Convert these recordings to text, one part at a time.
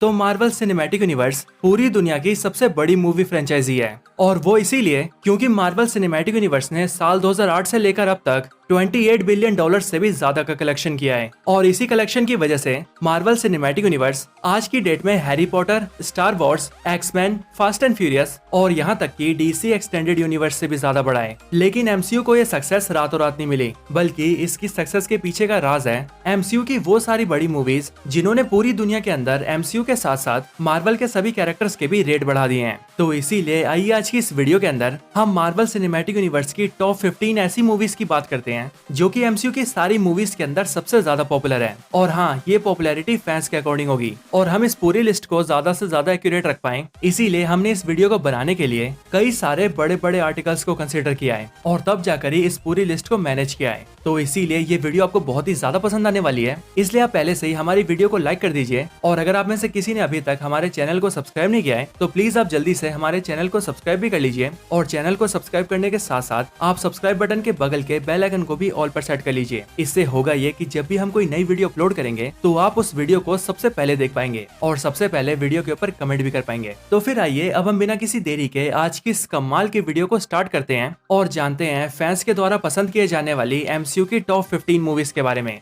तो Marvel cinematic universe पूरी दुनिया की सबसे बड़ी मूवी फ्रेंचाइजी है और वो इसीलिए क्योंकि मार्वल सिनेमैटिक यूनिवर्स ने साल 2008 से लेकर अब तक 28 बिलियन डॉलर से भी ज्यादा का कलेक्शन किया है और इसी कलेक्शन की वजह से मार्वल सिनेमैटिक यूनिवर्स आज की डेट में Harry Potter, Star Wars, X Men, fast and furious और यहाँ तक कि डीसी एक्सटेंडेड यूनिवर्स से भी ज्यादा बड़ा है। लेकिन एमसीयू को ये सक्सेस रातों रात नहीं मिली, बल्कि इसकी सक्सेस के पीछे का राज है एमसीयू की वो सारी बड़ी मूवीज जिन्होंने पूरी दुनिया के अंदर एमसीयू के साथ साथ मार्वल के सभी कैरेक्टर्स के भी रेट बढ़ा दिए हैं। तो इसीलिए आइए आज की इस वीडियो के अंदर हम मार्वल सिनेमैटिक यूनिवर्स की टॉप 15 ऐसी मूवीज की बात करते हैं जो कि एमसीयू की सारी मूवीज के अंदर सबसे ज्यादा पॉपुलर है। और हाँ, ये पॉपुलैरिटी फैंस के अकॉर्डिंग होगी और हम इस पूरी लिस्ट को ज्यादा से ज्यादा एक्यूरेट रख पाए, इसीलिए हमने इस वीडियो को बनाने के लिए कई सारे बड़े बड़े आर्टिकल्स को कंसिडर किया है और तब जाकर ही इस पूरी लिस्ट को मैनेज किया है। तो इसीलिए ये वीडियो आपको बहुत ही ज्यादा पसंद आने वाली है, इसलिए आप पहले से ही हमारी वीडियो को लाइक कर दीजिए। और अगर आप में से किसी ने अभी तक हमारे चैनल को सब्सक्राइब नहीं किया है तो प्लीज आप जल्दी से हमारे चैनल को सब्सक्राइब भी कर लीजिए और चैनल को सब्सक्राइब करने के साथ साथ आप सब्सक्राइब बटन के बगल के बेल आइकन को भी ऑल पर सेट कर लीजिए। इससे होगा ये कि जब भी हम कोई नई वीडियो अपलोड करेंगे तो आप उस वीडियो को सबसे पहले देख पाएंगे और सबसे पहले वीडियो के ऊपर कमेंट भी कर पाएंगे। तो फिर आइए अब हम बिना किसी देरी के आज की इस कमाल की वीडियो को स्टार्ट करते हैं और जानते हैं फैंस के द्वारा पसंद किए जाने वाली एमसीयू की टॉप 15 मूवीज के बारे में।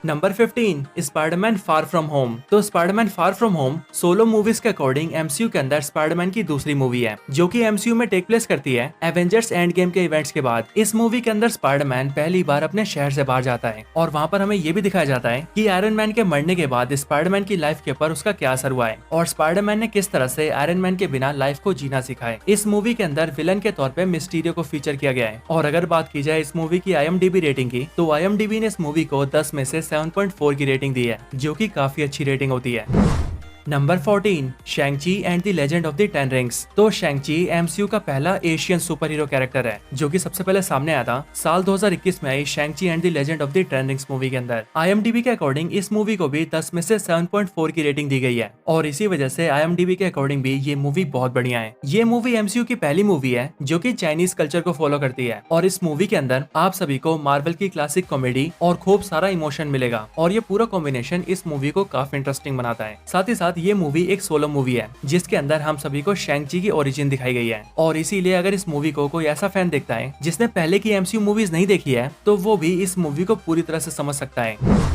Number 15 Spiderman far from home. तो Spiderman far from home solo movies के अकॉर्डिंग एमसीयू के अंदर स्पाइडरमैन की दूसरी मूवी है जो कि एमसीयू में टेक प्लेस करती है एवेंजर्स एंड गेम के इवेंट्स के बाद। इस मूवी के अंदर स्पाइडरमैन पहली बार अपने शहर से बाहर जाता है और वहाँ पर हमें ये भी दिखाया जाता है कि आयरन मैन के मरने के बाद स्पाइडरमैन की लाइफ के ऊपर उसका क्या असर हुआ है और स्पाइडरमैन ने किस तरह से आयरन मैन के बिना लाइफ को जीना सीखा है। इस मूवी के अंदर विलन के तौर पे मिस्टीरियो को फीचर किया गया है और अगर बात की जाए इस मूवी की IMDb रेटिंग की तो IMDb ने इस मूवी को 10 में से 7.4 की रेटिंग दी है जो कि काफी अच्छी रेटिंग होती है। Number 14 शैंग-ची and the legend of the 10 rings. तो शैंग-ची एमसीयू का पहला एशियन सुपर हीरो कैरेक्टर है जो कि सबसे पहले सामने आया था साल 2021 में आई Shang Chi and the legend of the 10 rings movie के अंदर। IMDb के अकॉर्डिंग इस मूवी को भी 10 में से 7.4 की रेटिंग दी गई है और इसी वजह से IMDb के अकॉर्डिंग भी ये मूवी बहुत बढ़िया है। ये मूवी एमसीयू की पहली मूवी है जो कि चाइनीज कल्चर को फॉलो करती है और इस मूवी के अंदर आप सभी को मार्वल की क्लासिक कॉमेडी और खूब सारा इमोशन मिलेगा और ये पूरा कॉम्बिनेशन इस मूवी को काफी इंटरेस्टिंग बनाता है। साथ ही साथ ये मूवी एक सोलो मूवी है जिसके अंदर हम सभी को शैंग-ची की ओरिजिन दिखाई गई है और इसीलिए अगर इस मूवी को कोई ऐसा फैन देखता है जिसने पहले की एमसीयू मूवीज नहीं देखी है तो वो भी इस मूवी को पूरी तरह से समझ सकता है।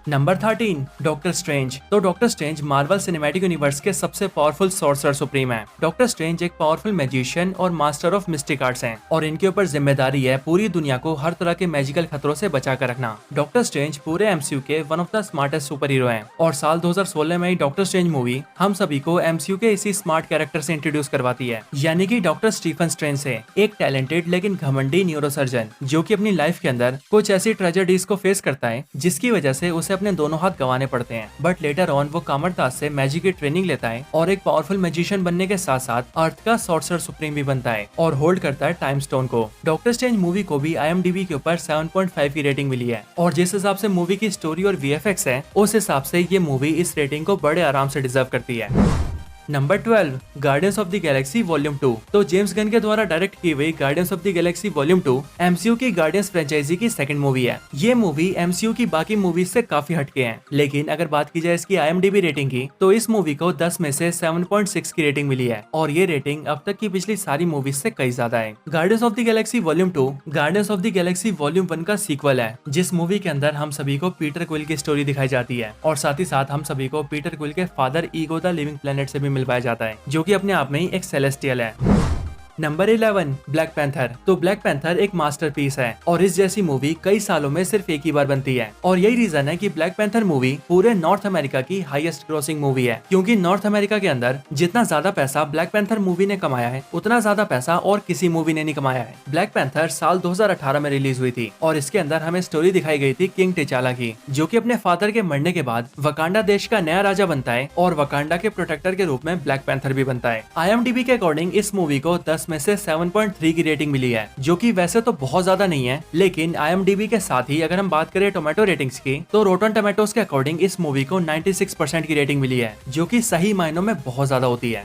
Number 13 Doctor Strange. तो Doctor Strange Marvel cinematic universe के सबसे पावरफुल सॉर्सरर सुप्रीम है। डॉक्टर स्ट्रेंज एक पावरफुल मैजिशियन और मास्टर ऑफ मिस्टिक आर्ट्स हैं और इनके ऊपर जिम्मेदारी है पूरी दुनिया को हर तरह के मैजिकल खतरों से बचा कर रखना। डॉक्टर स्ट्रेंज पूरे एमसीयू के one of the smartest super hero हैं और साल 2016 में डॉक्टर स्ट्रेंज मूवी हम सभी को एमसीयू के इसी स्मार्ट कैरेक्टर से इंट्रोड्यूस करवाती है, यानी कि डॉक्टर स्टीफन स्ट्रेंज से एक टैलेंटेड लेकिन घमंडी न्यूरोसर्जन जो कि अपनी लाइफ के अंदर कुछ ऐसी ट्रेजेडीज को फेस करता है जिसकी वजह से उसे अपने दोनों हाथ गंवाने पड़ते हैं। बट लेटर ऑन वो कामरदास से मैजिक की ट्रेनिंग लेता है और एक पावरफुल मैजिशियन बनने के साथ साथ अर्थ का सॉर्सरर सुप्रीम भी बनता है और होल्ड करता है टाइम स्टोन को। डॉक्टर स्ट्रेंज मूवी को भी IMDb के ऊपर 7.5 की रेटिंग मिली है और जिस हिसाब से मूवी की स्टोरी और VFX है उस हिसाब से ये मूवी इस रेटिंग को बड़े आराम से डिजर्व करती है। Number 12 guardians of the Galaxy volume 2। तो जेम्स गन के द्वारा डायरेक्ट की हुई guardians of the Galaxy volume 2 MCU की गार्डियंस फ्रेंचाइजी की सेकंड मूवी है। ये मूवी एमसीयू की बाकी मूवीज से काफी हटके हैं, लेकिन अगर बात की जाए इसकी IMDb रेटिंग की तो इस मूवी को 10 में से 7.6 की रेटिंग मिली है और ये रेटिंग अब तक की पिछली सारी मूवीज से कई ज्यादा है। Guardians of the Galaxy volume 2 guardians of the Galaxy volume 1 का सीक्वल है जिस मूवी के अंदर हम सभी को पीटर क्विल की स्टोरी दिखाई जाती है और साथ ही साथ हम सभी को पीटर क्विल के father ego the living planet से भी मिलवाया जाता है जो कि अपने आप में ही एक सेलेस्टियल है। Number 11 black panther. तो ब्लैक पैंथर एक मास्टरपीस है और इस जैसी मूवी कई सालों में सिर्फ एक ही बार बनती है और यही रीजन है कि ब्लैक पैंथर मूवी पूरे नॉर्थ अमेरिका की हाईएस्ट ग्रोसिंग मूवी है, क्योंकि नॉर्थ अमेरिका के अंदर जितना ज्यादा पैसा ब्लैक पैंथर मूवी ने कमाया है उतना ज्यादा पैसा और किसी मूवी ने नहीं कमाया है। ब्लैक पैंथर साल 2018 में रिलीज हुई थी और इसके अंदर हमें स्टोरी दिखाई गई थी किंग टिचाला की जो कि अपने फादर के मरने के बाद वकांडा देश का नया राजा बनता है और वकांडा के प्रोटेक्टर के रूप में ब्लैक पैंथर भी बनता है। IMDb के अकॉर्डिंग इस मूवी को 10 में से 7.3 की रेटिंग मिली है जो कि वैसे तो बहुत ज्यादा नहीं है, लेकिन IMDb के साथ ही अगर हम बात करें टोमेटो रेटिंग्स की तो रोटन टोमेटोज के अकॉर्डिंग इस मूवी को 96% की रेटिंग मिली है जो कि सही मायनों में बहुत ज्यादा होती है।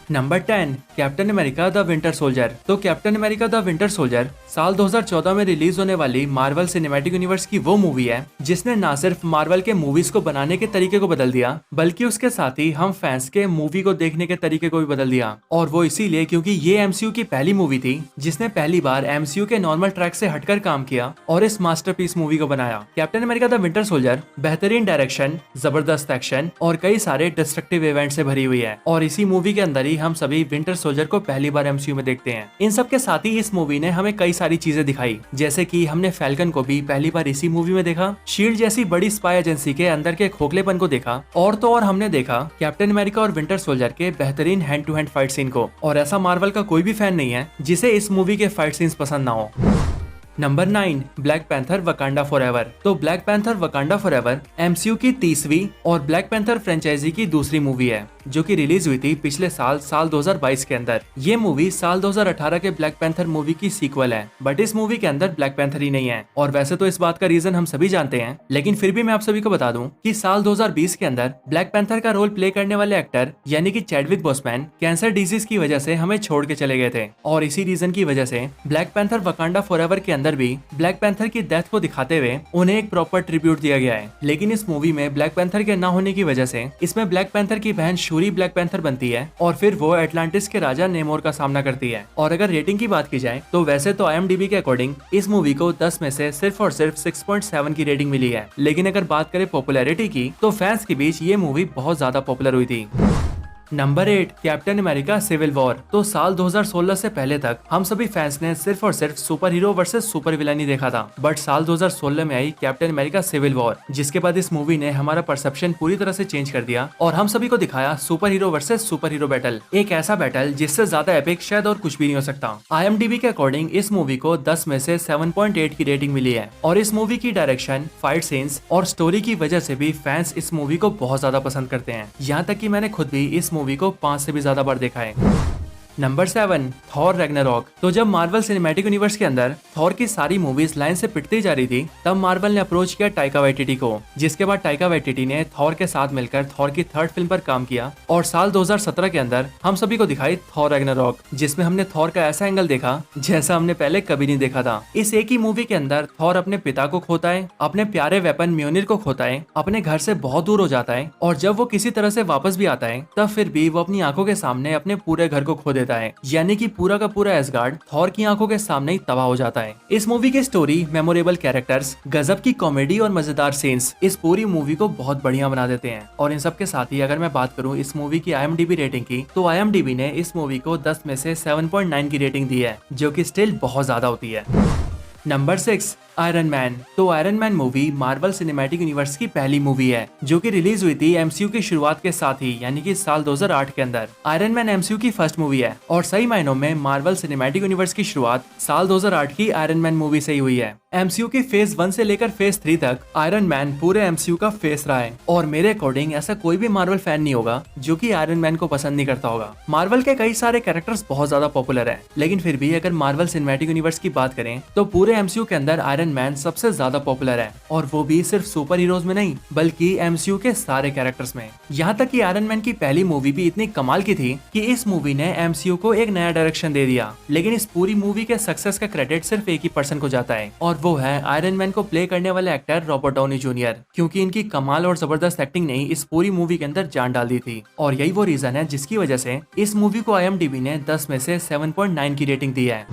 Number 10 Captain America the winter soldier. तो Captain America the winter soldier साल 2014 में रिलीज होने वाली मार्वल सिनेमैटिक यूनिवर्स की वो मूवी है जिसने न सिर्फ मार्वल के मूवीज को बनाने के तरीके को बदल दिया, बल्कि उसके साथ ही हम फैंस के मूवी को देखने के तरीके को भी बदल दिया। और वो इसीलिए क्योंकि ये एमसीयू की पहली मूवी थी जिसने पहली बार एमसीयू के नॉर्मल ट्रैक से हटकर काम किया और इस मास्टरपीस मूवी को बनाया। Captain America the winter soldier बेहतरीन डायरेक्शन, जबरदस्त एक्शन और कई सारे डिस्ट्रक्टिव इवेंट से भरी हुई है और इसी मूवी के अंदर ही हम सभी विंटर सोल्जर को पहली बार एमसीयू में देखते हैं। इन सब के साथ ही इस मूवी ने हमें कई सारी चीजें दिखाई, जैसे कि हमने फैल्कन को भी पहली बार इसी मूवी में देखा, शील्ड जैसी बड़ी स्पाई एजेंसी के अंदर के खोखलेपन को देखा, और तो और हमने देखा कैप्टन अमेरिका और विंटर सोल्जर के बेहतरीन hand to hand fight scene को। और ऐसा मार्वल का कोई भी फैन नहीं है जिसे इस मूवी के फाइट सीन्स पसंद ना हो। Number 9 Black Panther Wakanda forever. तो Black Panther Wakanda forever MCU की 30वीं और ब्लैक पैंथर फ्रेंचाइजी की दूसरी मूवी है जो कि रिलीज हुई थी पिछले साल 2022 के अंदर। ये मूवी साल 2018 के ब्लैक पैंथर मूवी की सीक्वल है, बट इस मूवी के अंदर ब्लैक पैंथर ही नहीं है। और वैसे तो इस बात का रीजन हम सभी जानते हैं, लेकिन फिर भी मैं आप सभी को बता दूं कि साल 2020 के अंदर ब्लैक पैंथर का रोल प्ले करने वाले एक्टर यानी कि चैडविक बोसमैन कैंसर डिजीज की वजह से हमें छोड़ के चले गए थे। और इसी रीजन की वजह से ब्लैक पैंथर वकांडा फॉरएवर के अंदर भी ब्लैक पैंथर की डेथ को दिखाते हुए उन्हें एक प्रॉपर ट्रिब्यूट दिया गया है। लेकिन इस मूवी में ब्लैक पैंथर के न होने की वजह से इसमें ब्लैक पैंथर की बहन शूरी ब्लैक पैंथर बनती है और फिर वो एटलांटिस के राजा नेमोर का सामना करती है। और अगर रेटिंग की बात की जाए तो वैसे तो IMDb के अकॉर्डिंग इस मूवी को 10 में से सिर्फ और सिर्फ 6.7 की रेटिंग मिली है। लेकिन अगर बात करें पॉपुलैरिटी की तो फैंस के बीच ये मूवी बहुत ज्यादा पॉपुलर हुई थी। Number 8 Captain America civil War. तो साल 2016 से पहले तक हम सभी फैंस ने सिर्फ और सिर्फ super hero versus super villain ही देखा था, बट साल 2016 में आई कैप्टन अमेरिका सिविल वॉर, जिसके बाद इस मूवी ने हमारा परसेप्शन पूरी तरह से चेंज कर दिया और हम सभी को दिखाया super hero versus super hero battle. एक ऐसा बैटल जिससे ज्यादा एपिक शायद और कुछ भी नहीं हो सकता। IMDb के अकॉर्डिंग इस मूवी को 10 में से 7.8 की रेटिंग मिली है और इस मूवी की डायरेक्शन, फाइट सीन्स और स्टोरी की वजह से भी फैंस इस मूवी को बहुत ज्यादा पसंद करते हैं। यहाँ तक कि मैंने खुद भी इस मूवी को 5 से भी ज्यादा बार देखा है। Number 7 Thor Ragnarok. तो जब मार्वल सिनेमैटिक यूनिवर्स के अंदर थॉर की सारी मूवीज लाइन से पिटती जा रही थी, तब मार्वल ने अप्रोच किया टाइका वाइटिटी को, जिसके बाद टाइका वाइटिटी ने थॉर के साथ मिलकर थॉर की 3rd फिल्म पर काम किया और साल 2017 के अंदर हम सभी को दिखाई थॉर रैग्नारॉक, जिसमें हमने थॉर का ऐसा एंगल देखा जैसा हमने पहले कभी नहीं देखा था। इस एक ही मूवी के अंदर थॉर अपने पिता को खोता है, अपने प्यारे वेपन म्योनिर को खोता है, अपने घर से बहुत दूर हो जाता है और जब वो किसी तरह से वापस भी आता है तब फिर भी वो अपनी आंखों के सामने अपने पूरे घर को खो देता है, यानी कि पूरा का पूरा एसगार्ड थॉर की आंखों के सामने ही तबाह हो जाता है। इस मूवी की स्टोरी, मेमोरेबल कैरेक्टर्स, गजब की कॉमेडी और मजेदार सीन्स इस पूरी मूवी को बहुत बढ़िया बना देते हैं। और इन सब के साथ ही अगर मैं बात करूं इस मूवी की IMDb रेटिंग की, तो IMDb ने इस मूवी को 10 में से 7.9 की रेटिंग दी है, जो कि स्टिल बहुत ज्यादा होती है। Number 6 Iron Man. तो Iron Man movie Marvel cinematic universe की पहली मूवी है जो कि रिलीज हुई थी एमसीयू की शुरुआत के साथ ही, यानी कि साल 2008 के अंदर। आयरन मैन एमसीयू की फर्स्ट मूवी है और सही मायनों में मार्वल सिनेमैटिक यूनिवर्स की शुरुआत साल 2008 की आयरन मैन मूवी से ही हुई है। एमसीयू की फेज 1 से लेकर फेज 3 तक आयरन मैन पूरे एमसीयू का फेस रहा है और मेरे अकॉर्डिंग ऐसा कोई भी मार्वल फैन नहीं होगा जो कि आयरन मैन को पसंद नहीं करता होगा। मार्वल के कई सारे कैरेक्टर्स बहुत ज्यादा पॉपुलर है, लेकिन फिर भी अगर मार्वल सिनेमैटिक यूनिवर्स की बात करें तो पूरे एमसीयू के अंदर आयरन मैन सबसे ज्यादा पॉपुलर है, और वो भी सिर्फ सुपर हीरोज में नहीं बल्कि एमसीयू के सारे कैरेक्टर्स में। यहाँ तक कि आयरन मैन की पहली मूवी भी इतनी कमाल की थी कि इस मूवी ने एमसीयू को एक नया डायरेक्शन दे दिया। लेकिन इस पूरी मूवी के सक्सेस का क्रेडिट सिर्फ एक ही पर्सन को जाता है और वो है आयरन मैन को प्ले करने वाले एक्टर रॉबर्ट डाउनी जूनियर, क्योंकि इनकी कमाल और जबरदस्त एक्टिंग ने इस पूरी मूवी के अंदर जान डाल दी थी। और यही वो रीजन है जिसकी वजह से इस मूवी को IMDb ने 10 में से 7.9 की रेटिंग दी है।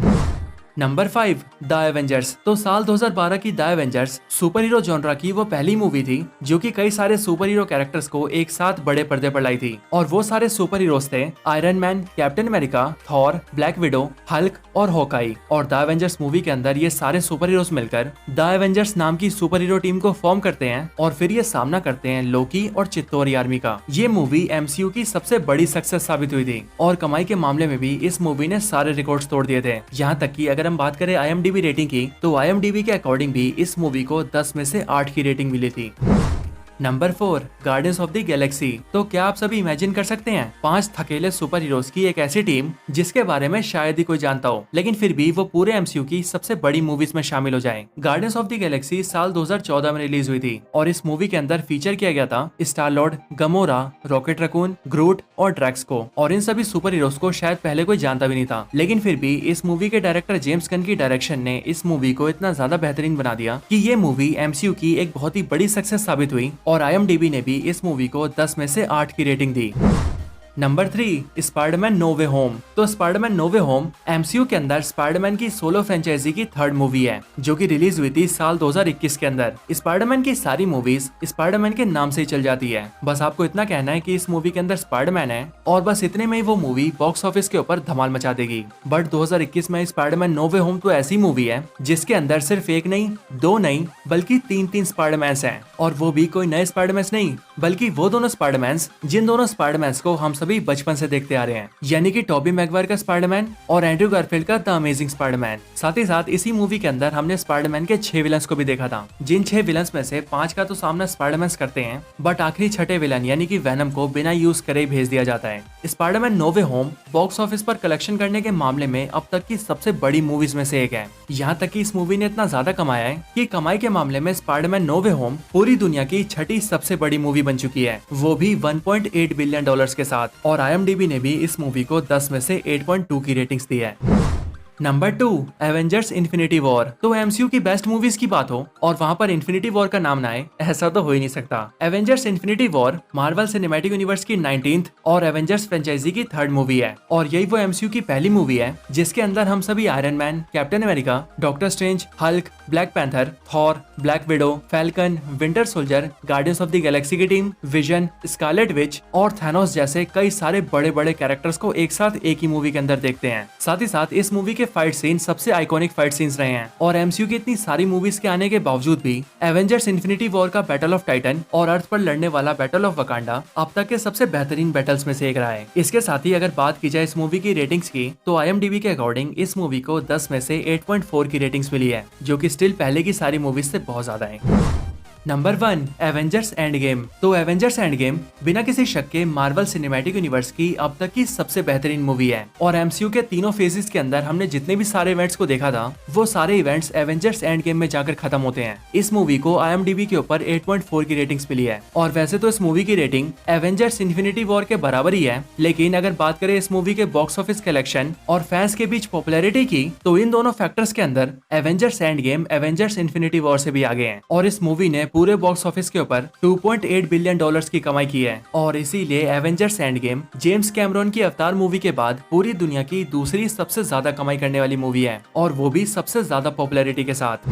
Number 5 the Avengers. तो साल 2012 की the Avengers super hero genre की वो पहली मूवी थी जो कि कई सारे सुपर हीरो कैरेक्टर्स को एक साथ बड़े पर्दे पर लाई थी, और वो सारे सुपर हीरोज थे iron man, captain America, Thor, black window, Hulk और हॉकाई। और द एवेंजर्स मूवी के अंदर ये सारे सुपर हीरोज मिलकर द एवेंजर्स नाम की सुपर हीरो टीम को फॉर्म करते हैं और फिर ये सामना करते हैं लोकी और चित्तौरी आर्मी का। ये मूवी एमसीयू की सबसे बड़ी सक्सेस साबित हुई थी और कमाई के मामले में भी इस मूवी ने सारे रिकॉर्ड्स तोड़ दिए थे। यहाँ तक कि अगर हम बात करें IMDb रेटिंग की, तो IMDb के अकॉर्डिंग भी इस मूवी को 10 में से 8 की रेटिंग मिली थी। Number 4, guardians of the Galaxy. तो क्या आप सभी इमेजिन कर सकते हैं 5 थकेले सुपर हीरोज की एक ऐसी टीम जिसके बारे में शायद ही कोई जानता हो, लेकिन फिर भी वो पूरे एमसीयू की सबसे बड़ी मूवीज में शामिल हो जाए। गार्डियंस ऑफ द गैलेक्सी साल 2014 में रिलीज हुई थी और इस मूवी के अंदर फीचर किया गया था Star Lord, Gamora, Rocket Raccoon, Groot और ड्रैक्स को। और इन सभी सुपर हीरोज को शायद पहले कोई जानता भी नहीं था, लेकिन फिर भी इस मूवी के डायरेक्टर जेम्स गन की डायरेक्शन ने इस मूवी को इतना ज्यादा बेहतरीन बना दिया कि ये मूवी एमसीयू की एक बहुत ही बड़ी सक्सेस साबित हुई और IMDb ने भी इस मूवी को 10 में से 8 की रेटिंग दी। नंबर 3, स्पाइडरमैन नो वे होम। तो स्पाइडरमैन नो वे होम एमसीयू के अंदर स्पाइडरमैन की सोलो फ्रेंचाइजी की थर्ड मूवी है जो कि रिलीज हुई थी साल 2021 के अंदर। स्पाइडरमैन की सारी मूवीज स्पाइडरमैन के नाम से ही चल जाती है, बस आपको इतना कहना है कि इस मूवी के अंदर स्पाइडरमैन है और बस इतने में ही वो मूवी बॉक्स ऑफिस के ऊपर धमाल मचा देगी। बट 2021 में स्पाइडरमैन नो वे होम तो ऐसी मूवी है जिसके अंदर सिर्फ एक नहीं, दो नहीं, बल्कि तीन स्पाइडरमैन हैं, और वो भी कोई नए स्पाइडरमैन नहीं, बल्कि वो दोनों स्पाइडरमैन जिन दोनों स्पाइडरमैन को हम सभी बचपन से देखते आ रहे हैं, यानी कि टॉबी मैगवायर का स्पाइडरमैन और एंड्रयू गारफील्ड का द अमेजिंग स्पाइडरमैन। साथ ही साथ इसी मूवी के अंदर हमने स्पाइडरमैन के 6 विलन्स को भी देखा था, जिन 6 विलन्स में से 5 का तो सामना स्पाइडरमैन करते हैं, बट आखिरी छठे विलन यानी कि वेनम को बिना यूज करे भेज दिया जाता है। स्पाइडरमैन नो वे होम बॉक्स ऑफिस पर कलेक्शन करने के मामले में अब तक की सबसे बड़ी मूवीज में से एक है। यहाँ तक कि इस मूवी ने इतना ज्यादा कमाया है कि कमाई के मामले में स्पाइडरमैन नो वे होम पूरी दुनिया की छठी सबसे बड़ी मूवी बन चुकी है, वो भी 1.8 बिलियन डॉलर्स के साथ। और IMDb ने भी इस मूवी को 10 में से 8.2 की रेटिंग्स दी है। Number 2, Avengers infinity war. तो एमसीयू की बेस्ट मूवीज की बात हो और वहाँ पर इन्फिनिटी वॉर का नाम ना आए, ऐसा तो हो ही नहीं सकता। Avengers infinity war Marvel cinematic universe की 19th और एवेंजर्स फ्रेंचाइजी की 3rd मूवी है, और यही वो एमसीयू की पहली मूवी है जिसके अंदर हम सभी iron man, captain America, doctor strange, Hulk, black panther, Thor, black window, falcon, winter soldier, guardians of the Galaxy की टीम, विजन, स्कारलेट विच और थैनोस जैसे कई सारे बड़े बड़े कैरेक्टर्स को एक साथ एक ही मूवी के अंदर देखते हैं। साथ ही साथ इस मूवी के फाइट सीन सबसे आइकॉनिक फाइट सीन्स रहे हैं, और एमसीयू की इतनी सारी मूवीज के आने के बावजूद भी एवेंजर्स इन्फिनिटी वॉर का बैटल ऑफ टाइटन और अर्थ पर लड़ने वाला बैटल ऑफ वकांडा अब तक के सबसे बेहतरीन बैटल्स में से एक रहा है। इसके साथ ही अगर बात की जाए इस मूवी की रेटिंग्स की, तो IMDb के अकॉर्डिंग इस मूवी को 10 में से 8.4 की रेटिंग्स मिली है, जो कि स्टिल पहले की सारी मूवीज से बहुत ज्यादा है। Number 1, Avengers end game. तो एवेंजर्स एंड गेम बिना किसी शक के मार्वल सिनेमैटिक यूनिवर्स की अब तक की सबसे बेहतरीन मूवी है, और एमसीयू के तीनों फेजेस के अंदर हमने जितने भी सारे इवेंट्स को देखा था वो सारे इवेंट्स एवेंजर्स एंड गेम में जाकर खत्म होते हैं। इस मूवी को IMDb के ऊपर 8.4 की रेटिंग्स मिली है, और वैसे तो इस मूवी की रेटिंग एवेंजर्स इन्फिनिटी वॉर के बराबर ही है, लेकिन अगर बात करें इस मूवी के बॉक्स ऑफिस कलेक्शन और फैंस के बीच पॉपुलैरिटी की, तो इन दोनों फैक्टर्स के अंदर Avengers end game Avengers infinity war से भी आगे हैं, और इस मूवी ने पूरे बॉक्स ऑफिस के ऊपर 2.8 बिलियन डॉलर्स की कमाई की है। और इसीलिए Avengers end game James Cameron की अवतार मूवी के बाद पूरी दुनिया की दूसरी सबसे ज्यादा कमाई करने वाली मूवी है, और वो भी सबसे ज्यादा पॉपुलैरिटी के साथ।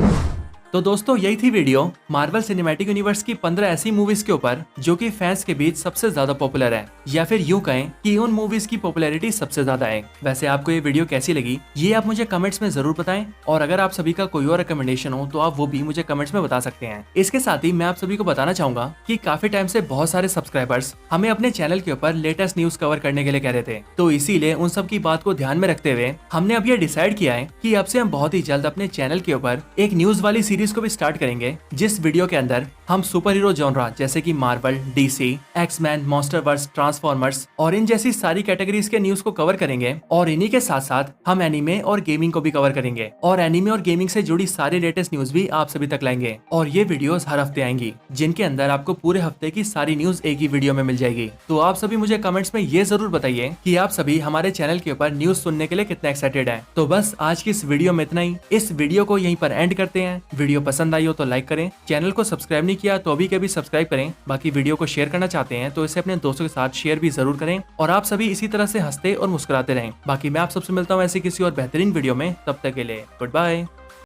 तो दोस्तों यही थी वीडियो मार्वल सिनेमैटिक यूनिवर्स की 15 ऐसी मूवीज के ऊपर जो कि फैंस के बीच सबसे ज्यादा पॉपुलर है, या फिर यूं कहें कि उन मूवीज की पॉपुलैरिटी सबसे ज्यादा है। वैसे आपको ये वीडियो कैसी लगी ये आप मुझे कमेंट्स में जरूर बताएं, और अगर आप सभी का कोई और रिकमेंडेशन हो तो आप वो भी मुझे कमेंट्स में बता सकते हैं। इसके साथ ही मैं आप सभी को बताना चाहूंगा कि काफी टाइम से बहुत सारे सब्सक्राइबर्स हमें अपने चैनल के ऊपर लेटेस्ट न्यूज कवर करने के लिए कह रहे थे, तो इसीलिए उन सब की बात को ध्यान में रखते हुए हमने अब ये डिसाइड किया है कि अब से हम बहुत ही जल्द अपने चैनल के ऊपर एक न्यूज वाली सीरीज को भी स्टार्ट करेंगे, जिस वीडियो के अंदर हम सुपर हीरो जॉनरा जैसे कि मार्वल, DC, एक्समैन, मॉन्स्टरवर्स, ट्रांसफॉर्मर्स और इन जैसी सारी कैटेगरीज के न्यूज को कवर करेंगे, और इन्हीं के साथ साथ हम एनिमे और गेमिंग को भी कवर करेंगे, और एनिमे और गेमिंग से जुड़ी सारी लेटेस्ट न्यूज भी आप सभी तक लाएंगे। और ये वीडियोस हर हफ्ते आएंगी, जिनके अंदर आपको पूरे हफ्ते की सारी न्यूज एक ही वीडियो में मिल जाएगी। तो आप सभी मुझे कमेंट्स में ये जरूर बताइए कि आप सभी हमारे चैनल के ऊपर न्यूज सुनने के लिए कितने एक्साइटेड हैं। तो बस आज की इस वीडियो में इतना ही। इस वीडियो को यहीं पर एंड करते हैं। वीडियो पसंद आई हो तो लाइक करें, चैनल को सब्सक्राइब नहीं किया तो अभी के भी सब्सक्राइब करें। बाकी वीडियो को शेयर करना चाहते हैं तो इसे अपने दोस्तों के साथ शेयर भी जरूर करें, और आप सभी इसी तरह से हंसते और मुस्कुराते रहें। बाकी मैं आप सबसे मिलता हूँ ऐसे किसी और बेहतरीन वीडियो में, तब तक के लिए गुड बाय।